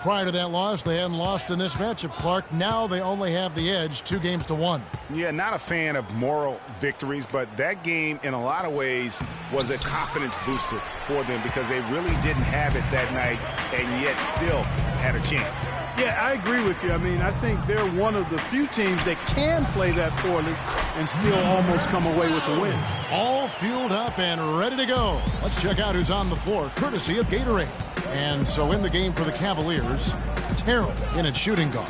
Prior to that loss, they hadn't lost in this matchup, Clark. Now they only have the edge 2-1. Yeah, not a fan of moral victories, but that game in a lot of ways was a confidence booster for them because they really didn't have it that night and yet still had a chance. Yeah, I agree with you. I mean, I think they're one of the few teams that can play that poorly and still almost come away with a win. All fueled up and ready to go. Let's check out who's on the floor, courtesy of Gatorade. And so in the game for the Cavaliers, Terrell in at shooting guard.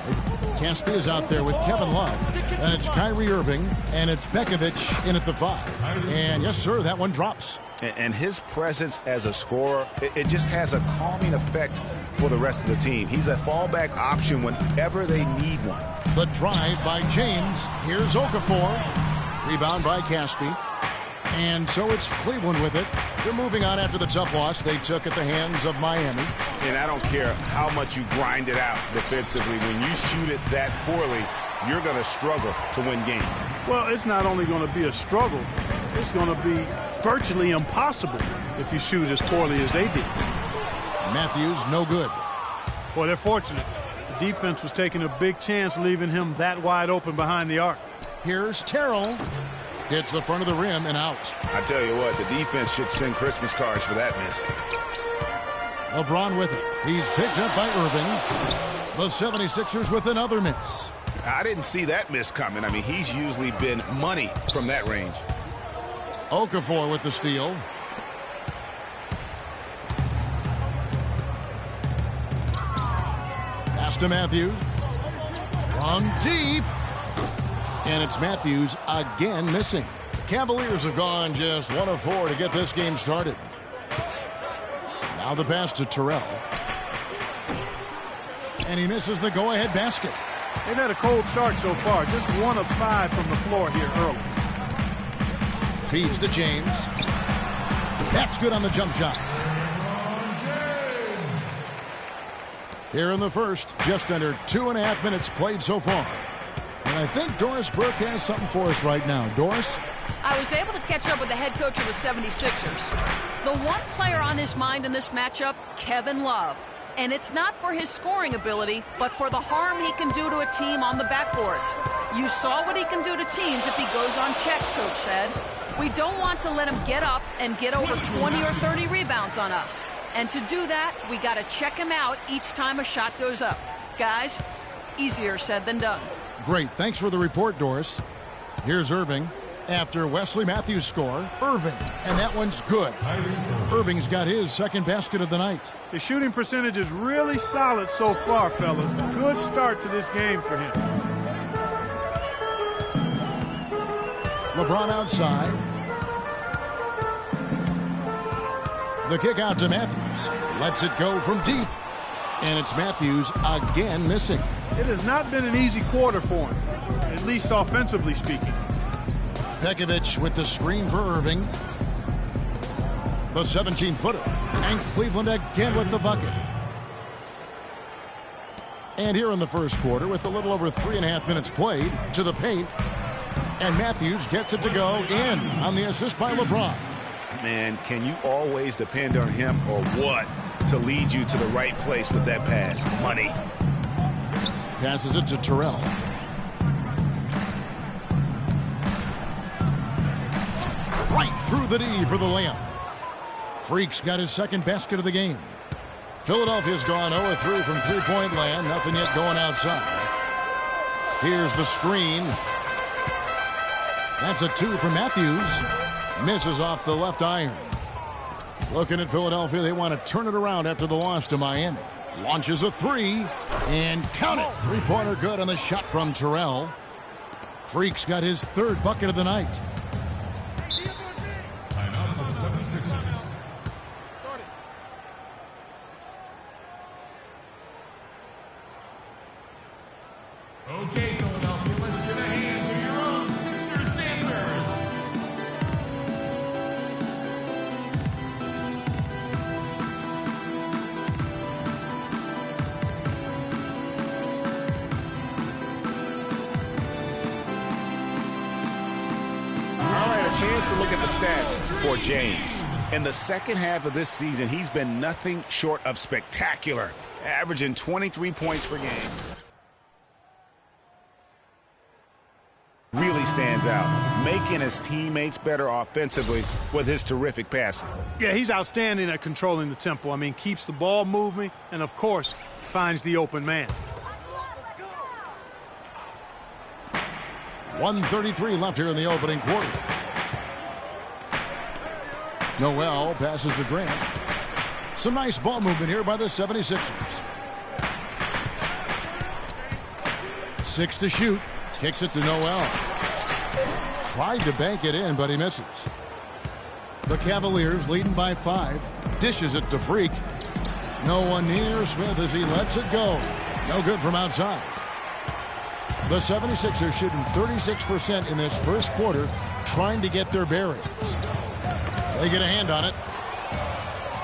Caspi is out there with Kevin Love. And it's Kyrie Irving. And it's Bekovic in at the 5. And yes, sir, that one drops. And his presence as a scorer, it just has a calming effect for the rest of the team. He's a fallback option whenever they need one. The drive by James. Here's Okafor. Rebound by Caspi. And so it's Cleveland with it. They're moving on after the tough loss they took at the hands of Miami. And I don't care how much you grind it out defensively. When you shoot it that poorly, you're going to struggle to win games. Well, it's not only going to be a struggle, it's going to be virtually impossible if you shoot as poorly as they did. Matthews, no good. Boy, they're fortunate. The defense was taking a big chance leaving him that wide open behind the arc. Here's Terrell. Hits the front of the rim and out. I tell you what, the defense should send Christmas cards for that miss. LeBron with it. He's picked up by Irving. The 76ers with another miss. I didn't see that miss coming. I mean, he's usually been money from that range. Okafor with the steal. Pass to Matthews. From deep. And it's Matthews again missing. The Cavaliers have gone just 1 of 4 to get this game started. Now the pass to Terrell. And he misses the go-ahead basket. They've had a cold start so far. Just 1 of 5 from the floor here early. Feeds to James. That's good on the jump shot. Here in the first, just under 2.5 minutes played so far. And I think Doris Burke has something for us right now. Doris? I was able to catch up with the head coach of the 76ers. The one player on his mind in this matchup, Kevin Love. And it's not for his scoring ability, but for the harm he can do to a team on the backboards. You saw what he can do to teams if he goes unchecked, Coach said. We don't want to let him get up and get over 20 or 30 rebounds on us. And to do that, we got to check him out each time a shot goes up. Guys, easier said than done. Great. Thanks for the report, Doris. Here's Irving. After Wesley Matthews' score, Irving. And that one's good. Irving's got his second basket of the night. The shooting percentage is really solid so far, fellas. Good start to this game for him. LeBron outside. The kick out to Matthews. Lets it go from deep. And it's Matthews again missing. It has not been an easy quarter for him, at least offensively speaking. Bekovic with the screen for Irving. The 17-footer. And Cleveland again with the bucket. And here in the first quarter, with a little over 3.5 minutes played, to the paint. And Matthews gets it to go in on the assist by LeBron. Man, can you always depend on him or what to lead you to the right place with that pass? Money. Passes it to Terrell. Right through the D for the layup. Freak's got his second basket of the game. Philadelphia's gone 0-3 from three-point land. Nothing yet going outside. Here's the screen. That's a 2 for Matthews. Misses off the left iron. Looking at Philadelphia, they want to turn it around after the loss to Miami. Launches a 3. And count it. Three-pointer good on the shot from Terrell. Freak's got his third bucket of the night. Timeout for the 76ers. Okay, Philadelphia, let's give a hand to your own Sixers dancers. All right, a chance to look at the stats for James. In the second half of this season, he's been nothing short of spectacular. averaging 23 points per game. Really stands out, making his teammates better offensively with his terrific passing. Yeah, he's outstanding at controlling the tempo. I mean, keeps the ball moving and, of course, finds the open man. 1:33 left here in the opening quarter. Noel passes to Grant. Some nice ball movement here by the 76ers. 6 to shoot. Kicks it to Noel. Tried to bank it in, but he misses. The Cavaliers leading by 5. Dishes it to Freak. No one near Smith as he lets it go. No good from outside. The 76ers shooting 36% in this first quarter, trying to get their bearings. They get a hand on it.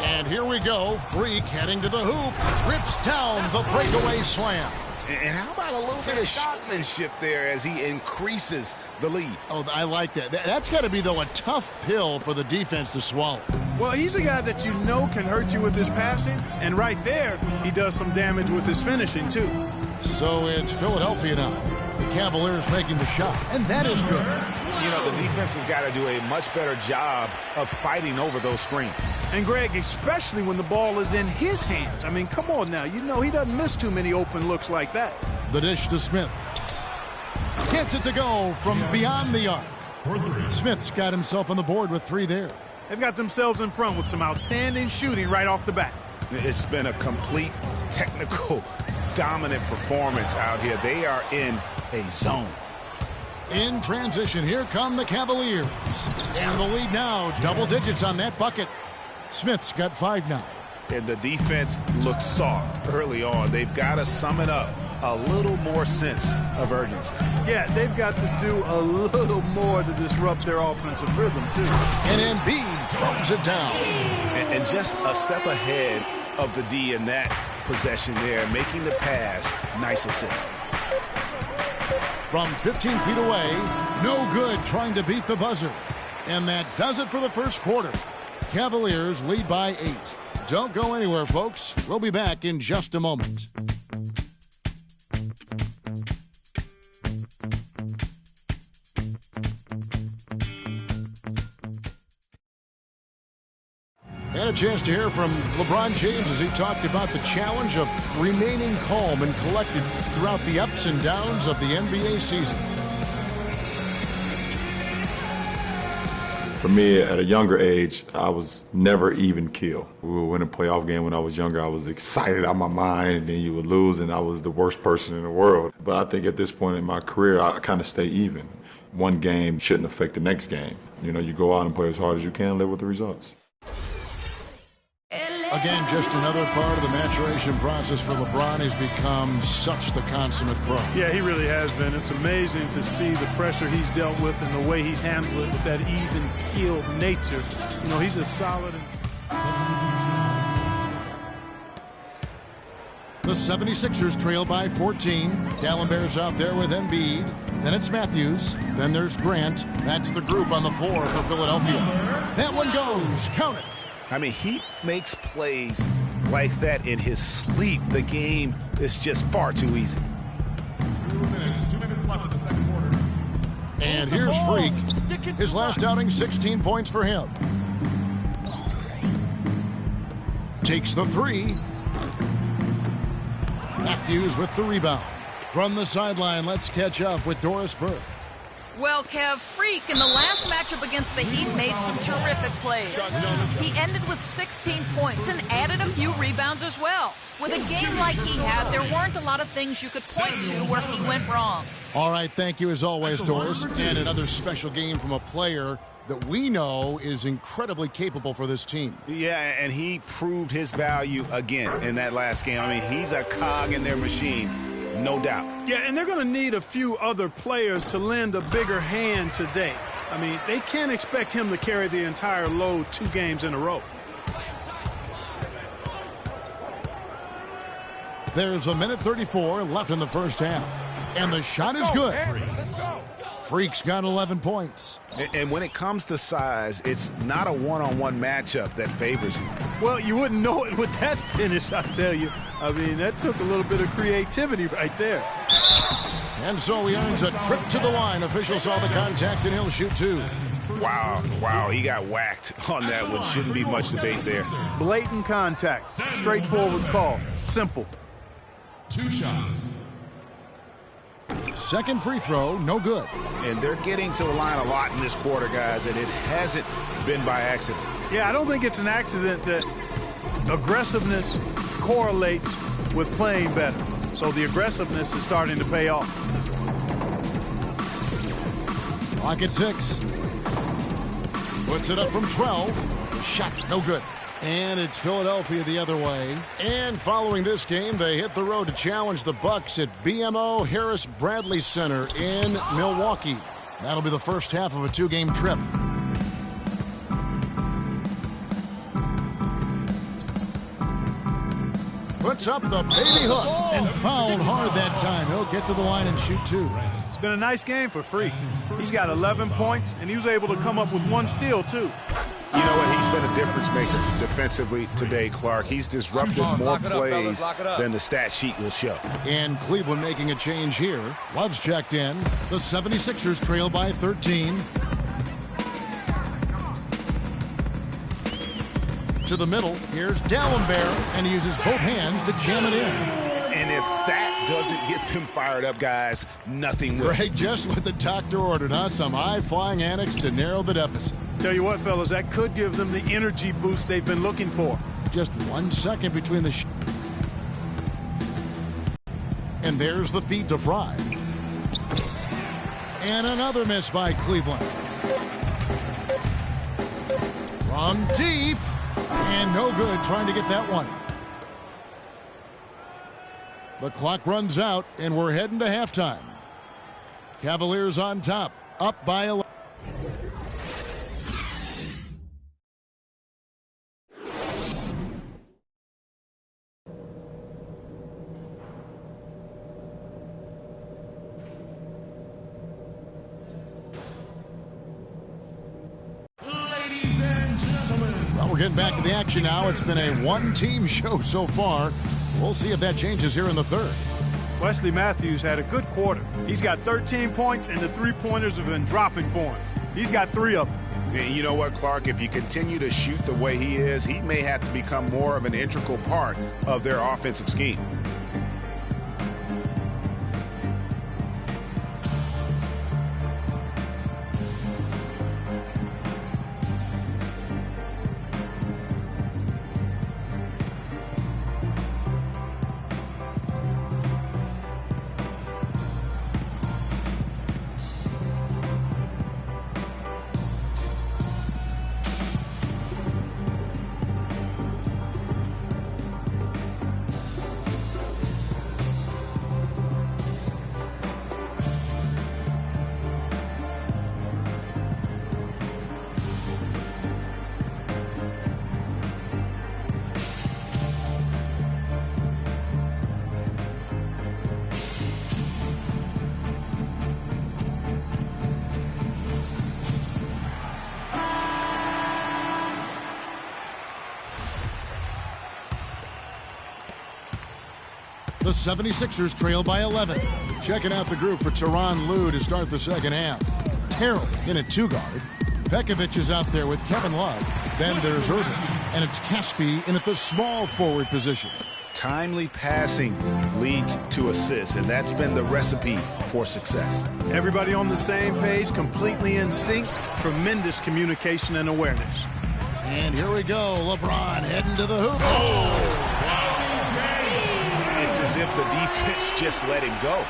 And here we go. Freak heading to the hoop. Rips down the breakaway slam. And how about a little bit of showmanship there as he increases the lead? Oh, I like that. That's got to be, though, a tough pill for the defense to swallow. Well, he's a guy that you know can hurt you with his passing, and right there, he does some damage with his finishing, too. So it's Philadelphia now. The Cavaliers making the shot, and that is good. You know, the defense has got to do a much better job of fighting over those screens. And, Greg, especially when the ball is in his hands. I mean, come on now. You know he doesn't miss too many open looks like that. The dish to Smith. Gets it to go from beyond the arc. Smith's got himself on the board with 3 there. They've got themselves in front with some outstanding shooting right off the bat. It's been a complete technical dominant performance out here. They are in a zone. In transition, here come the Cavaliers. And the lead now, double digits on that bucket. Smith's got 5 now. And the defense looks soft early on. They've got to sum it up. A little more sense of urgency. Yeah, they've got to do a little more to disrupt their offensive rhythm, too. And Embiid throws it down. And just a step ahead of the D in that possession there, making the pass. Nice assist. From 15 feet away, no good trying to beat the buzzer. And that does it for the first quarter. Cavaliers lead by 8. Don't go anywhere, folks. We'll be back in just a moment. And a chance to hear from LeBron James as he talked about the challenge of remaining calm and collected throughout the ups and downs of the NBA season. For me, at a younger age, I was never even keel. We would win a playoff game when I was younger. I was excited out of my mind, and then you would lose, and I was the worst person in the world. But I think at this point in my career, I kind of stay even. One game shouldn't affect the next game. You know, you go out and play as hard as you can, live with the results. Again, just another part of the maturation process for LeBron. He's become such the consummate pro. Yeah, he really has been. It's amazing to see the pressure he's dealt with and the way he's handled it with that even-keeled nature. You know, he's as solid The 76ers trail by 14. Dallenberg's out there with Embiid. Then it's Matthews. Then there's Grant. That's the group on the floor for Philadelphia. That one goes. Count it. I mean, he makes plays like that in his sleep. The game is just far too easy. 2 minutes left in the second quarter. And here's Freak. His last outing, 16 points for him. Takes the 3. Matthews with the rebound. From the sideline, let's catch up with Doris Burke. Well, Kev, Freak in the last matchup against the Heat made some terrific plays. He ended with 16 points and added a few rebounds as well. With a game like he had, there weren't a lot of things you could point to where he went wrong. All right, thank you as always, Doris. And another special game from a player that we know is incredibly capable for this team. Yeah, and he proved his value again in that last game. I mean, he's a cog in their machine. No doubt. Yeah, and they're going to need a few other players to lend a bigger hand today. I mean, they can't expect him to carry the entire load 2 games in a row. There's 1:34 left in the first half. And the shot is good. Freak's got 11 points. And when it comes to size, it's not a one-on-one matchup that favors him. Well, you wouldn't know it with that finish, I tell you. I mean, that took a little bit of creativity right there. And so he earns a trip to the line. Officials saw the contact, and he'll shoot 2. Wow, he got whacked on that one. Shouldn't be much debate there. Blatant contact, straightforward call, simple. 2 shots. Second free throw, no good. And they're getting to the line a lot in this quarter, guys, and it hasn't been by accident. Yeah, I don't think it's an accident that aggressiveness correlates with playing better. So the aggressiveness is starting to pay off. Clock at 6. Puts it up from 12. Shot, no good. And it's Philadelphia the other way. And following this game, they hit the road to challenge the Bucks at BMO Harris Bradley Center in Milwaukee. That'll be the first half of a 2-game trip. Puts up the baby hook and fouled hard that time. He'll get to the line and shoot 2. It's been a nice game for Freak. He's got 11 points, and he was able to come up with 1 steal, too. You know what? He's been a difference maker defensively today, Clark. He's disrupted more plays than the stat sheet will show. And Cleveland making a change here. Love's checked in. The 76ers trail by 13. To the middle, here's Dallenberg, and he uses both hands to jam it in. And if that doesn't get them fired up, guys, nothing will. Right, just what the doctor ordered, huh? Some high-flying antics to narrow the deficit. Tell you what, fellas, that could give them the energy boost they've been looking for. Just 1 second between the and there's the feed to Fry. And another miss by Cleveland. From deep. And no good trying to get that one. The clock runs out, and we're heading to halftime. Cavaliers on top, up by 11. We're getting back to the action now. It's been a one-team show so far. We'll see if that changes here in the third. Wesley Matthews had a good quarter. He's got 13 points, and the three-pointers have been dropping for him. He's got 3 of them. And you know what, Clark? If you continue to shoot the way he is, he may have to become more of an integral part of their offensive scheme. The 76ers trail by 11. Checking out the group for Tyronn Lue to start the second half. Terrell in at 2-guard. Pekovic is out there with Kevin Love. Then there's Irving. And it's Caspi in at the small forward position. Timely passing leads to assists, and that's been the recipe for success. Everybody on the same page, completely in sync. Tremendous communication and awareness. And here we go. LeBron heading to the hoop. It's as if the defense just let him go.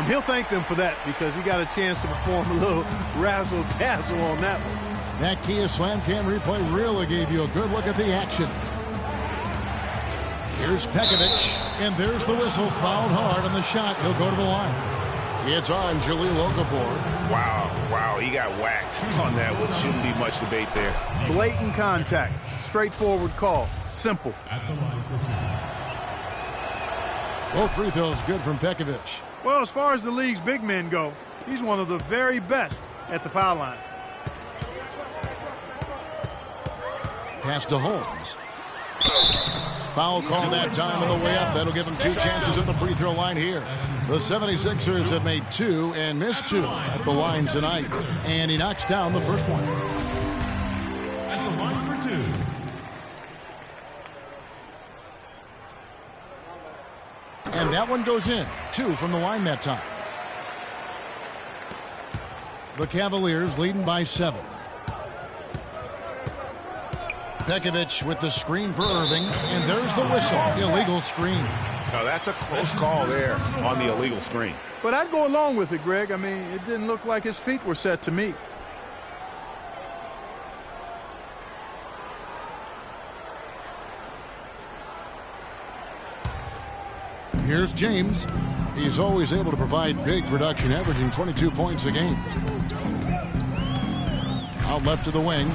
He'll thank them for that because he got a chance to perform a little razzle-dazzle on that one. That Kia Slam Cam replay really gave you a good look at the action. Here's Pekovic, and there's the whistle. Fouled hard on the shot. He'll go to the line. It's on Jahlil Okafor. Wow, he got whacked on that one. Shouldn't be much debate there. Blatant contact, straightforward call, simple. At the line for 2. Both free throws good from Pekovic. Well, as far as the league's big men go, he's one of the very best at the foul line. Pass to Holmes. Foul call that time on the way up. That'll give him 2 chances at the free throw line here. The 76ers have made 2 and missed 2 at the line tonight. And he knocks down the first one. At the line for 2. And that one goes in. 2 from the line that time. The Cavaliers leading by 7. Pekovic with the screen for Irving, and there's the whistle. Illegal screen. Now that's a close call there on the illegal screen. But I'd go along with it, Greg. I mean, it didn't look like his feet were set to me. Here's James. He's always able to provide big production, averaging 22 points a game. Out left to the wing.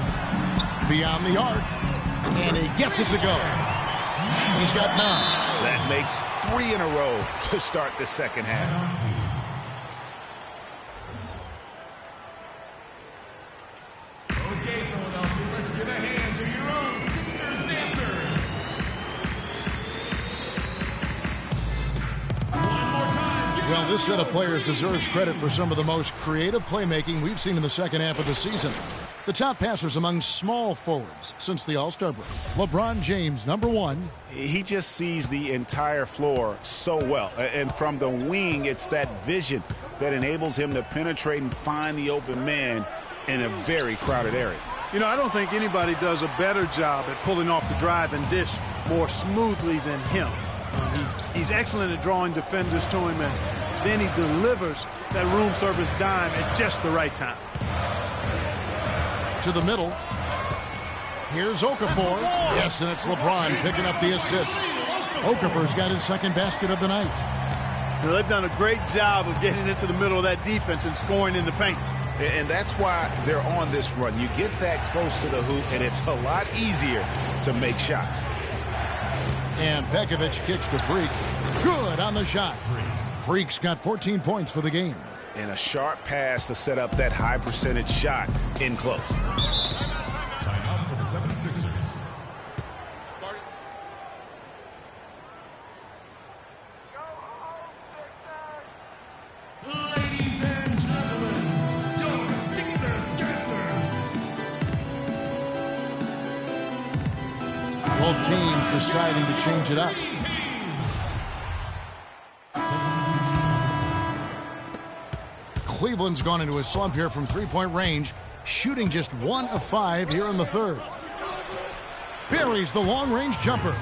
Beyond the arc. And he gets it to go. He's got 9. That makes 3 in a row to start the second half. Okay, Philadelphia, let's give a hand to your own Sixers dancers. One more time. Well, this set of players deserves credit for some of the most creative playmaking we've seen in the second half of the season. The top passers among small forwards since the All-Star break. LeBron James, number 1. He just sees the entire floor so well. And from the wing, it's that vision that enables him to penetrate and find the open man in a very crowded area. You know, I don't think anybody does a better job at pulling off the drive and dish more smoothly than him. He's excellent at drawing defenders to him, and then he delivers that room service dime at just the right time. To the middle. Here's Okafor. Yes, and it's LeBron picking up the assist. Okafor's got his second basket of the night. You know, they've done a great job of getting into the middle of that defense and scoring in the paint. And that's why they're on this run. You get that close to the hoop, and it's a lot easier to make shots. And Pekovic kicks to Freak. Good on the shot. Freak's got 14 points for the game. And a sharp pass to set up that high percentage shot in close. Timeout for the 76ers. Ladies and gentlemen, your Sixers dancers. Both teams deciding to change it up. Cleveland's gone into a slump here from three-point range, shooting just 1 of 5 here in the third. Buries the long-range jumper.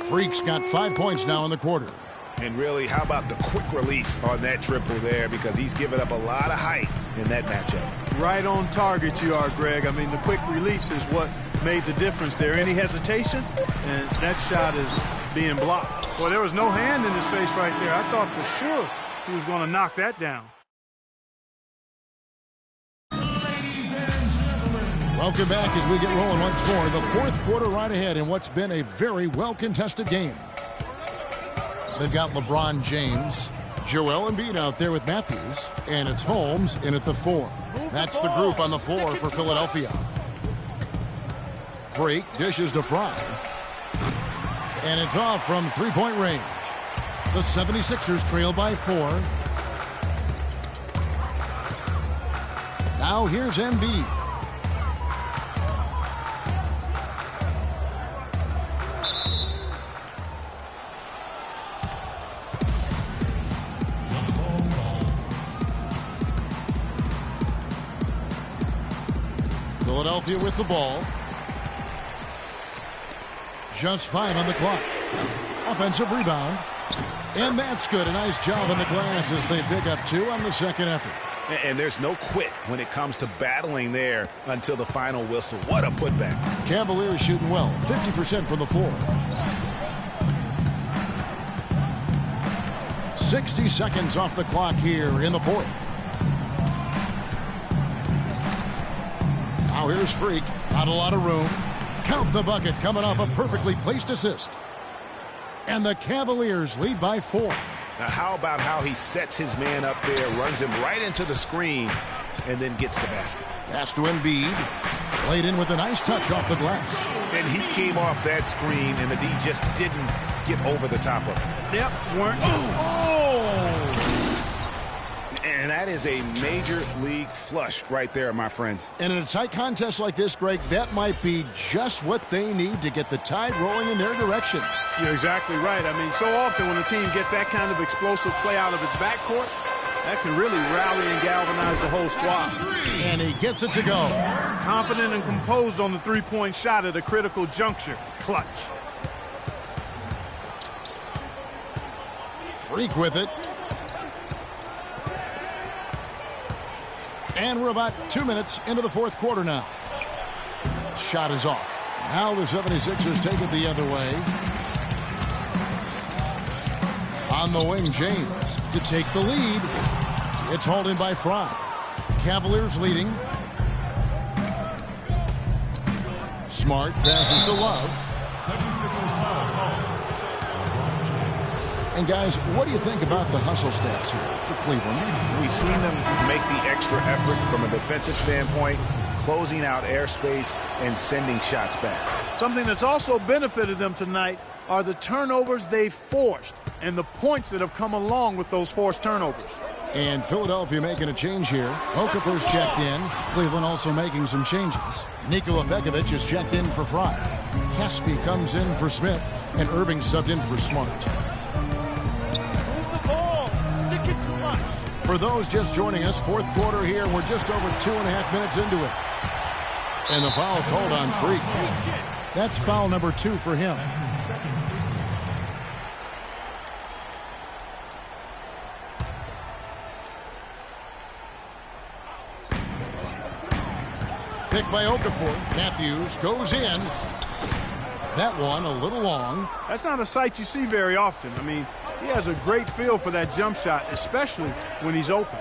Freak's got 5 points now in the quarter. And really, how about the quick release on that triple there, because he's given up a lot of height in that matchup. Right on target you are, Greg. I mean, the quick release is what made the difference there. Any hesitation, and that shot is being blocked. Well, there was no hand in his face right there. I thought for sure he was going to knock that down. Welcome back as we get rolling once more. The fourth quarter right ahead in what's been a very well-contested game. They've got LeBron James, Joel Embiid out there with Matthews, and it's Holmes in at the 4. That's the group on the floor for Philadelphia. Freak dishes to Fry. And it's off from three-point range. The 76ers trail by 4. Now here's Embiid. Philadelphia with the ball. Just 5 on the clock. Offensive rebound. And that's good. A nice job on the glass as they pick up 2 on the second effort. And there's no quit when it comes to battling there until the final whistle. What a putback. Cavaliers shooting well. 50% from the floor. 60 seconds off the clock here in the fourth. Now here's Freak. Not a lot of room. Count the bucket coming off a perfectly placed assist. And the Cavaliers lead by 4. Now how about how he sets his man up there, runs him right into the screen, and then gets the basket. Pass to Embiid. Played in with a nice touch off the glass. And he came off that screen, and the D just didn't get over the top of it. Yep, weren't. And that is a major league flush right there, my friends. And in a tight contest like this, Greg, that might be just what they need to get the tide rolling in their direction. You're exactly right. I mean, so often when a team gets that kind of explosive play out of its backcourt, that can really rally and galvanize the whole squad. And he gets it to go. Confident and composed on the three-point shot at a critical juncture. Clutch. Freak with it. And we're about 2 minutes into the fourth quarter now. Shot is off. Now the 76ers take it the other way. On the wing, James to take the lead. It's hauled in by Fry. Cavaliers leading. Smart passes to Love. 76ers foul call. And guys, what do you think about the hustle stats here for Cleveland? We've seen them make the extra effort from a defensive standpoint, closing out airspace and sending shots back. Something that's also benefited them tonight are the turnovers they've forced and the points that have come along with those forced turnovers. And Philadelphia making a change here. Okafor's checked in. Cleveland also making some changes. Nikola Pekovic is checked in for Fry. Caspi comes in for Smith. And Irving subbed in for Smart. For those just joining us, fourth quarter here. We're just over 2.5 minutes into it. And the foul called on Freak. That's foul number 2 for him. Picked by Okafor. Matthews goes in. That one a little long. That's not a sight you see very often. I mean, he has a great feel for that jump shot, especially when he's open.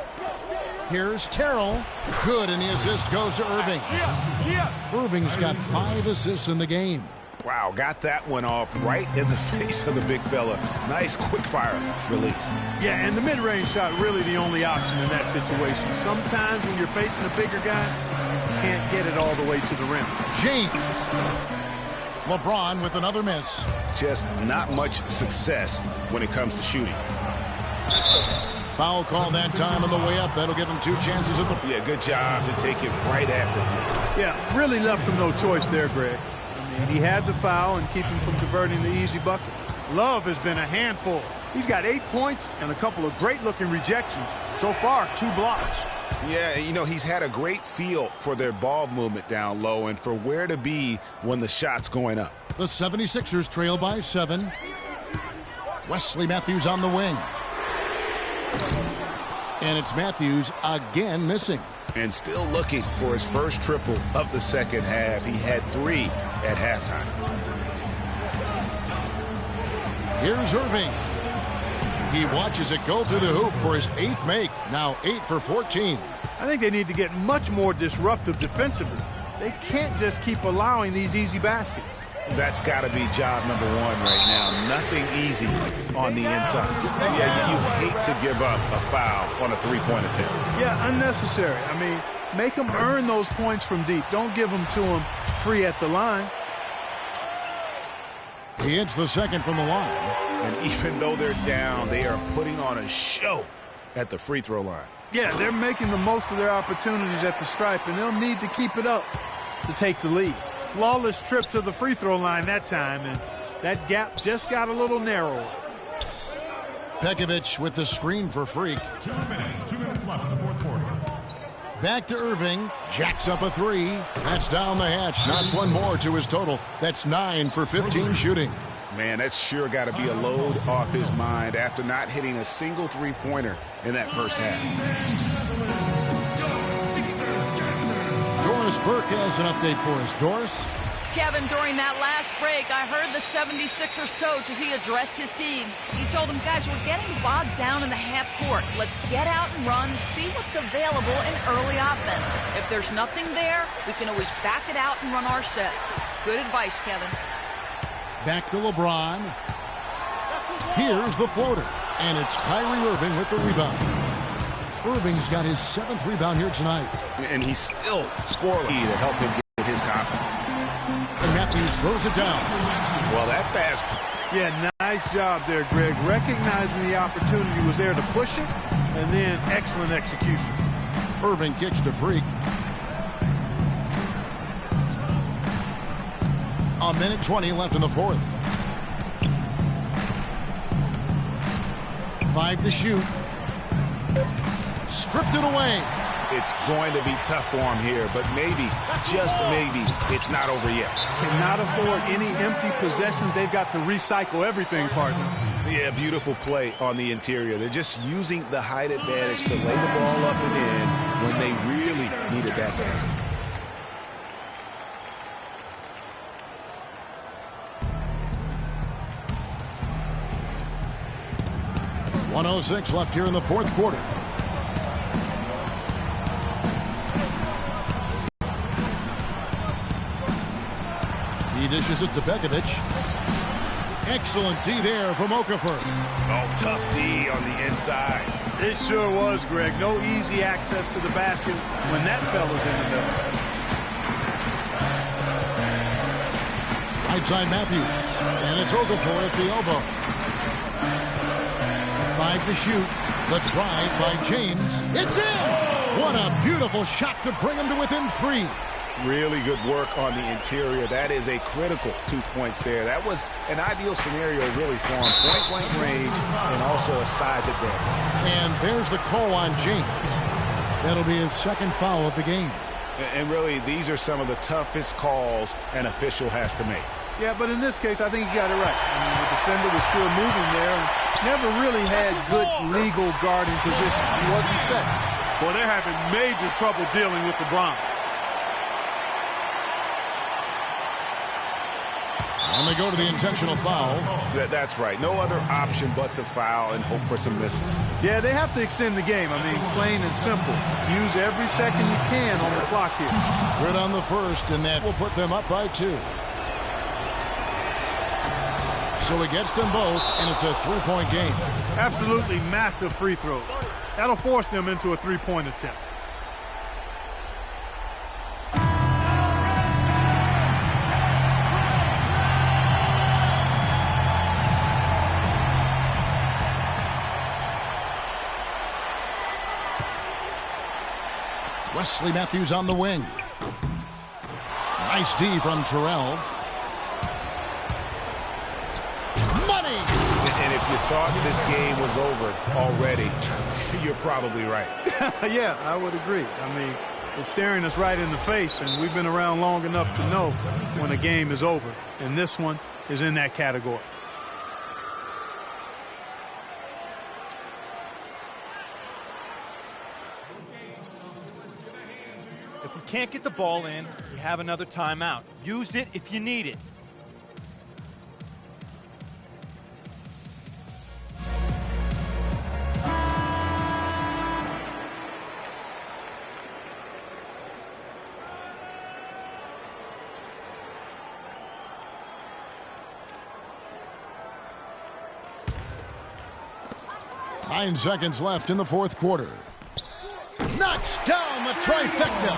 Here's Terrell. Good, and the assist goes to Irving. Irving's got 5 assists in the game. Wow, got that one off right in the face of the big fella. Nice quick fire release. Yeah, and the mid-range shot really the only option in that situation. Sometimes when you're facing a bigger guy, you can't get it all the way to the rim. James. LeBron with another miss. Just not much success when it comes to shooting. Foul call that time on the way up. That'll give him 2 chances at the... Yeah, good job to take it right at the... Yeah, really left him no choice there, Greg. I mean, he had to foul and keep him from converting the easy bucket. Love has been a handful. He's got 8 points and a couple of great-looking rejections. So far, 2 blocks. Yeah, you know, he's had a great feel for their ball movement down low and for where to be when the shot's going up. The 76ers trail by 7. Wesley Matthews on the wing. And it's Matthews again missing. And still looking for his first triple of the second half. He had 3 at halftime. Here's Irving. He watches it go through the hoop for his 8th make. Now 8 for 14. I think they need to get much more disruptive defensively. They can't just keep allowing these easy baskets. That's got to be job number 1 right now. Nothing easy on the inside. Yeah, you hate to give up a foul on a three-point attempt. Yeah, unnecessary. I mean, make them earn those points from deep. Don't give them to them free at the line. He hits the second from the line. And even though they're down, they are putting on a show at the free throw line. Yeah, they're making the most of their opportunities at the stripe, and they'll need to keep it up to take the lead. Flawless trip to the free throw line that time, and that gap just got a little narrower. Pekovic with the screen for Freak. 2 minutes left in the fourth quarter. Back to Irving. Jacks up a 3. That's down the hatch. Knocks 1 more to his total. That's 9 for 15 shooting. Man, that's sure got to be a load off his mind after not hitting a single three-pointer in that first half. Doris Burke has an update for us. Doris? Kevin, during that last break, I heard the 76ers coach as he addressed his team. He told them, guys, we're getting bogged down in the half court. Let's get out and run, see what's available in early offense. If there's nothing there, we can always back it out and run our sets. Good advice, Kevin. Back to LeBron. Here's the floater. And it's Kyrie Irving with the rebound. Irving's got his 7th rebound here tonight. And he's still scoring to help him get his confidence. And Matthews throws it down. Well, that fast. Yeah, nice job there, Greg. Recognizing the opportunity was there to push it, and then excellent execution. Irving kicks to Freak. A minute 20 left in the fourth. 5 to shoot. Stripped it away. It's going to be tough for him here, but maybe, just maybe, it's not over yet. Cannot afford any empty possessions. They've got to recycle everything, partner. Yeah, beautiful play on the interior. They're just using the height advantage to lay the ball up and in when they really needed that basket. .106 left here in the fourth quarter. He dishes it to Begovic. Excellent D there from Okafor. Oh, tough D on the inside. It sure was, Greg. No easy access to the basket when that fella's in the middle. Right side Matthews. And it's Okafor at the elbow. 5 to shoot. The drive by James. It's in! What a beautiful shot to bring him to within 3. Really good work on the interior. That is a critical 2 points there. That was an ideal scenario really for him. Point-blank range and also a size advantage. And there's the call on James. That'll be his second foul of the game. And really, these are some of the toughest calls an official has to make. Yeah, but in this case, I think he got it right. I mean, the defender was still moving there and never really had good legal guarding position. He wasn't set. Well, they're having major trouble dealing with LeBron. And they go to the intentional foul. That's right. No other option but to foul and hope for some misses. Yeah, they have to extend the game. I mean, plain and simple. Use every second you can on the clock here. Good on the first, and that will put them up by 2. So he gets them both, and it's a 3-point game. Absolutely massive free throw. That'll force them into a 3-point attempt. Wesley Matthews on the wing. Nice D from Terrell. Money! And if you thought this game was over already, you're probably right. Yeah, I would agree. I mean, it's staring us right in the face, and we've been around long enough to know when a game is over. And this one is in that category. If you can't get the ball in, you have another timeout. Use it if you need it. Nine seconds left in the fourth quarter. Knocks down the trifecta.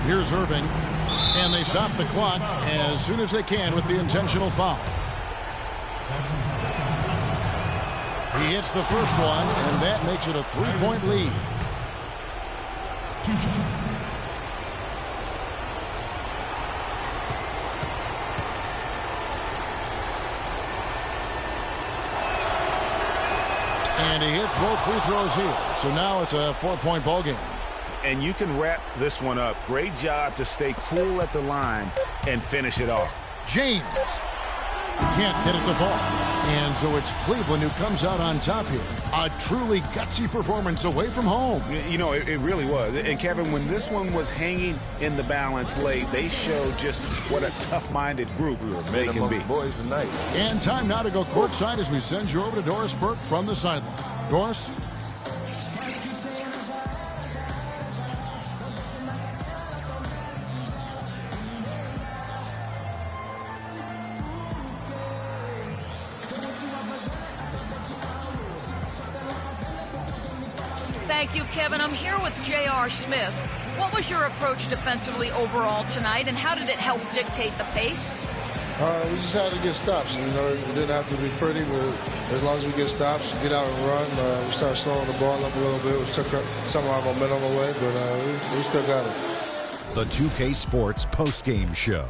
Here's Irving. And they stop the clock as soon as they can with the intentional foul. He hits the first one, and that makes it a 3-point lead. And he hits both free throws here. So now it's a 4-point ball game. And you can wrap this one up. Great job to stay cool at the line and finish it off. James can't get it to fall. And so it's Cleveland who comes out on top here. A truly gutsy performance away from home. You know, it really was. And, Kevin, when this one was hanging in the balance late, they showed just what a tough-minded group they can be. Boys tonight. And time now to go courtside as we send you over to Doris Burke from the sideline. Doris? Thank you, Kevin. I'm here with J.R. Smith. What was your approach defensively overall tonight, and how did it help dictate the pace? We just had to get stops. You know, it didn't have to be pretty, but as long as we get stops, get out and run, we started slowing the ball up a little bit, which took some of our momentum away, but we still got it. The 2K Sports postgame show.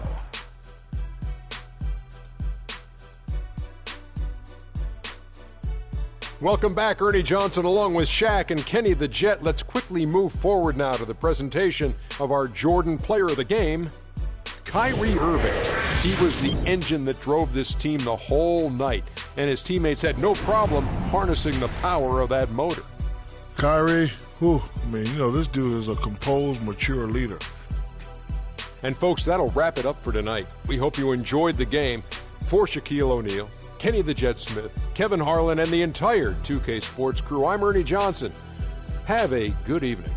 Welcome back, Ernie Johnson along with Shaq and Kenny the Jet. Let's quickly move forward now to the presentation of our Jordan Player of the Game, Kyrie Irving. He was the engine that drove this team the whole night, and his teammates had no problem harnessing the power of that motor. Kyrie, this dude is a composed, mature leader. And folks, that'll wrap it up for tonight. We hope you enjoyed the game. For Shaquille O'Neal, Kenny the Jet Smith, Kevin Harlan, and the entire 2K Sports crew, I'm Ernie Johnson. Have a good evening.